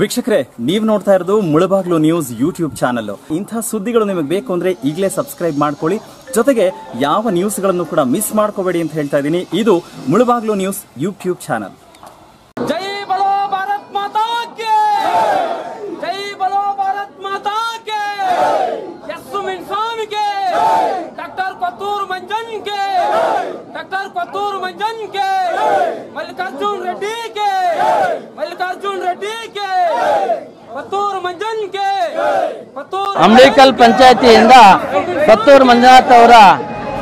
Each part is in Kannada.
ವೀಕ್ಷಕರೇ, ನೀವು ನೋಡ್ತಾ ಇರೋದು ಮುಳಬಾಗ್ಲು ನ್ಯೂಸ್ ಯೂಟ್ಯೂಬ್ ಚಾನಲ್. ಇಂಥ ಸುದ್ದಿಗಳು ನಿಮಗೆ ಬೇಕು ಅಂದ್ರೆ ಈಗಲೇ ಸಬ್ಸ್ಕ್ರೈಬ್ ಮಾಡ್ಕೊಳ್ಳಿ. ಜೊತೆಗೆ ಯಾವ ನ್ಯೂಸ್ಗಳನ್ನು ಕೂಡ ಮಿಸ್ ಮಾಡ್ಕೋಬೇಡಿ ಅಂತ ಹೇಳ್ತಾ ಇದ್ದೀನಿ. ಇದು ಮುಳಬಾಗ್ಲು ನ್ಯೂಸ್ ಯೂಟ್ಯೂಬ್ ಚಾನಲ್. ಜೈ ಬಲೋ ಭಾರತ್ ಮಾತಾ ಕೆ, ಜೈ ಬಲೋ ಭಾರತ್ ಮಾತಾ ಕೆ, ಯಸ್ಸುಮಿನ್ ಸ್ವಾಮಿ ಕೆ, ಡಾಕ್ಟರ್ ಕೊತ್ತೂರು ಮಂಜನ್ ಕೆ, ಡಾಕ್ಟರ್ ಕೊತ್ತೂರು ಮಂಜನ್ ಕೆ, ಮಲ್ಲಿಕಾರ್ಜುನ್ ರೆಡ್ಡಿ ಕೆ, ಮಲ್ಲಿಕಾರ್ಜುನ್ ರೆಡ್ಡಿ ಕೆ, ಕೊತ್ತೂರು ಮಂಜನ್ ಕೆ, ಅಂಬ್ಲಿಕಲ್ ಪಂಚಾಯತಿಯಿಂದ ಕೊತ್ತೂರು ಮಂಜುನಾಥ್ ಅವರ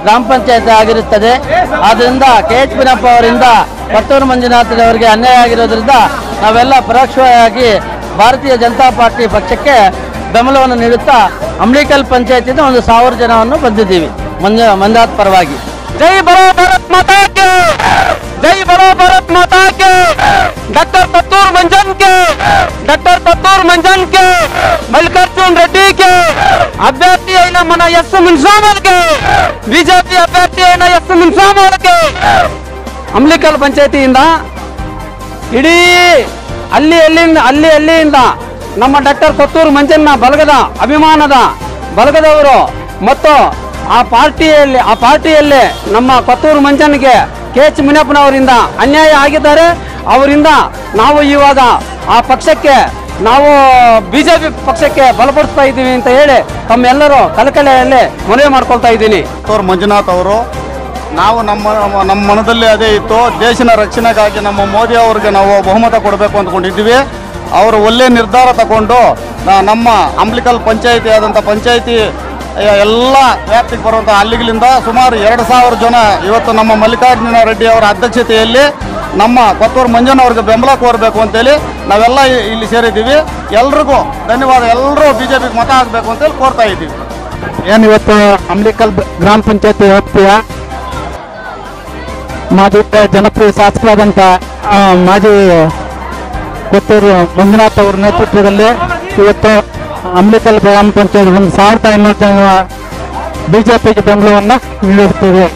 ಗ್ರಾಮ ಪಂಚಾಯತ್ ಆಗಿರುತ್ತದೆ. ಆದ್ದರಿಂದ KH ಪಿನಪ್ಪ ಅವರಿಂದ ಕೊತ್ತೂರು ಮಂಜುನಾಥ್ ಅವರಿಗೆ ಅನ್ಯಾಯ ಆಗಿರೋದ್ರಿಂದ ನಾವೆಲ್ಲ ಪರೋಕ್ಷವಾಗಿ ಭಾರತೀಯ ಜನತಾ ಪಾರ್ಟಿ ಪಕ್ಷಕ್ಕೆ ಬೆಂಬಲವನ್ನು ನೀಡುತ್ತಾ ಅಂಬ್ಲಿಕಲ್ ಪಂಚಾಯತಿಯಿಂದ 1000 ಜನವನ್ನು ಬಂದಿದ್ದೀವಿ ಮಂಜುನಾಥ್ ಪರವಾಗಿ. ಜೈ ಬಲೋ ಭಾರತ್ ಮಾತಾ ಕೆ, ಜೈ ಬಲೋ ಭಾರತ್ ಮಾತಾ ಕೆ, ಡಾಕ್ಟರ್ ಕೊತ್ತೂರು ಮಂಜನ್ ಕೆ, ಡಾಕ್ಟರ್ ಕೊತ್ತೂರು ಮಂಜನ್ ಕೆ, ಮಲ್ಲಿಕಾರ್ಜುನ್ ರೆಡ್ಡಿ ಕೆ, ಅಭ್ಯರ್ಥಿ అయిన మన యస్సుమిన్ స్వామికి, ಬಿಜೆಪಿ ಅಭ್ಯರ್ಥಿ అయిన యస్సుమిన్ స్వామికి ಅಂಬ್ಲಿಕಲ್ ಪಂಚಾಯತಿಯಿಂದ ಇಡೀ ಅಲ್ಲಿಯಿಂದ ನಮ್ಮ ಡಾಕ್ಟರ್ ಕೊತ್ತೂರು ಮಂಜನ್ನ ಬಲಗದ ಅಭಿಮಾನದ ಬಲಗದವರು ಮತ್ತು ಆ ಪಾರ್ಟಿಯಲ್ಲಿ ನಮ್ಮ ಕೊತ್ತೂರು ಮಂಜನ್ಗೆ KH ಮಿನಪ್ಪನವರಿಂದ ಅನ್ಯಾಯ ಆಗಿದ್ದಾರೆ. ಅವರಿಂದ ನಾವು ಇವಾಗ ಆ ಪಕ್ಷಕ್ಕೆ ನಾವು ಬಿಜೆಪಿ ಪಕ್ಷಕ್ಕೆ ಬಲಪಡಿಸ್ತಾ ಇದ್ದೀವಿ ಅಂತ ಹೇಳಿ ತಮ್ಮೆಲ್ಲರೂ ಕಲಕಲೆಯಲ್ಲಿ ಮನವಿ ಮಾಡ್ಕೊಳ್ತಾ ಇದ್ದೀನಿ. ಕೊತ್ತೂರು ಮಂಜುನಾಥ್ ಅವರು ನಾವು ನಮ್ಮ ಮನದಲ್ಲಿ ಅದೇ ಇತ್ತು. ದೇಶದ ರಕ್ಷಣೆಗಾಗಿ ನಮ್ಮ ಮೋದಿ ಅವರಿಗೆ ನಾವು ಬಹುಮತ ಕೊಡಬೇಕು ಅಂದ್ಕೊಂಡಿದ್ದೀವಿ. ಅವರು ಒಳ್ಳೆ ನಿರ್ಧಾರ ತಗೊಂಡು ನಮ್ಮ ಅಂಬ್ಲಿಕಲ್ ಪಂಚಾಯಿತಿ ಆದಂಥ ಪಂಚಾಯಿತಿ ಎಲ್ಲ ವ್ಯಾಪ್ತಿಗೆ ಬರುವಂಥ ಹಳ್ಳಿಗಳಿಂದ ಸುಮಾರು 2000 ಜನ ಇವತ್ತು ನಮ್ಮ ಮಲ್ಲಿಕಾರ್ಜುನ ರೆಡ್ಡಿ ಅವರ ಅಧ್ಯಕ್ಷತೆಯಲ್ಲಿ ನಮ್ಮ ಕೊತ್ತೂರು ಮಂಜನ್ ಅವ್ರಿಗೆ ಬೆಂಬಲ ಕೋರಬೇಕು ಅಂತೇಳಿ ನಾವೆಲ್ಲ ಇಲ್ಲಿ ಸೇರಿದ್ದೀವಿ. ಎಲ್ರಿಗೂ ಧನ್ಯವಾದ. ಎಲ್ಲರೂ ಬಿಜೆಪಿಗೆ ಮತ ಹಾಕಬೇಕು ಅಂತೇಳಿ ಕೋರ್ತಾ ಇದ್ದೀವಿ. ಏನು ಇವತ್ತು ಅಂಬ್ಲಿಕಲ್ ಗ್ರಾಮ ಪಂಚಾಯತಿ ವ್ಯಾಪ್ತಿಯ ಮಾಜಿ ಜನಪ್ರಿಯ ಶಾಸಕರಾದಂಥ ಮಾಜಿ ಕೊತ್ತೂರು ಮಂಜುನಾಥ್ ಅವರ ನೇತೃತ್ವದಲ್ಲಿ ಇವತ್ತು ಅಂಬ್ಲಿಕಲ್ ಗ್ರಾಮ ಪಂಚಾಯತ್ 1500 ಜನ ಬಿಜೆಪಿಗೆ ಬೆಂಬಲವನ್ನು ನೀಡುತ್ತೇವೆ.